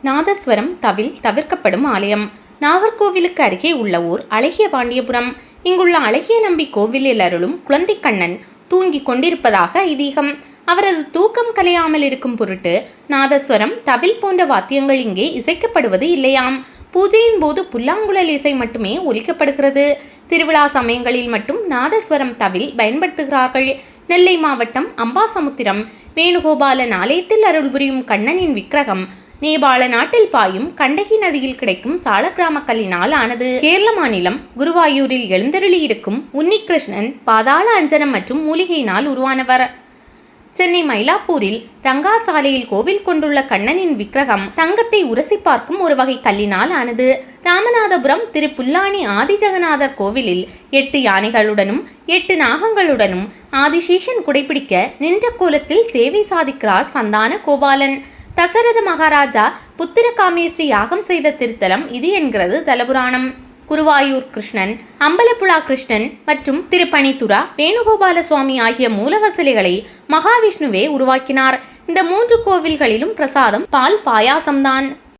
நாதஸ்வரம், தவில் தவிர்க்கப்படும் ஆலயம். நாகர்கோவிலுக்கு அருகே உள்ள ஊர் அழகிய பாண்டியபுரம். இங்குள்ள அழகிய நம்பி கோவிலில் அருளும் குழந்தை கண்ணன் தூங்கிக் கொண்டிருப்பதாக ஐதீகம். அவரது தூக்கம் கலையாமல் இருக்கும் பொருட்டு நாதஸ்வரம், தவில் போன்ற வாத்தியங்கள் இங்கே இசைக்கப்படுவது இல்லையாம். பூஜையின் போது புல்லாங்குழல் இசை மட்டுமே ஒலிக்கப்படுகிறது. திருவிழா சமயங்களில் மட்டும் நாதஸ்வரம், தவில் பயன்படுத்துகிறார்கள். நெல்லை மாவட்டம் அம்பாசமுத்திரம் வேணுகோபாலன் ஆலயத்தில் அருள் புரியும் கண்ணனின் விக்கிரகம் நேபாள நாட்டில் பாயும் கண்டகி நதியில் கிடைக்கும் சாலக்கிராம கல்லினால் ஆனது. கேரள மாநிலம் குருவாயூரில் எழுந்தருளி இருக்கும் உன்னிகிருஷ்ணன் பாதாள அஞ்சனம் மற்றும் மூலிகையினால் உருவானவர். சென்னை மயிலாப்பூரில் ரங்கா சாலையில் கோவில் கொண்டுள்ள கண்ணனின் விக்கிரகம் தங்கத்தை உரசி பார்க்கும் ஒரு வகை கல்லினால் ஆனது. ராமநாதபுரம் திரு புல்லானி ஆதிஜகநாதர் கோவிலில் 8 யானைகளுடனும் 8 நாகங்களுடனும் ஆதிசேஷன் குடைபிடிக்க நின்ற கோலத்தில் சேவை சாதிக்கிறார் சந்தான கோபாலன். தசரத மகாராஜா புத்திர காமேஷ்டி யாகம் செய்த திருத்தலம் இது என்கிறது தலபுராணம். குருவாயூர் கிருஷ்ணன், அம்பலப்புழா கிருஷ்ணன் மற்றும் திருப்பணித்துரா வேணுகோபால சுவாமி ஆகிய மூலவசலிகளை மகாவிஷ்ணுவே உருவாக்கினார். இந்த 3 கோவில்களிலும் பிரசாதம் பால் பாயாசம்தான்.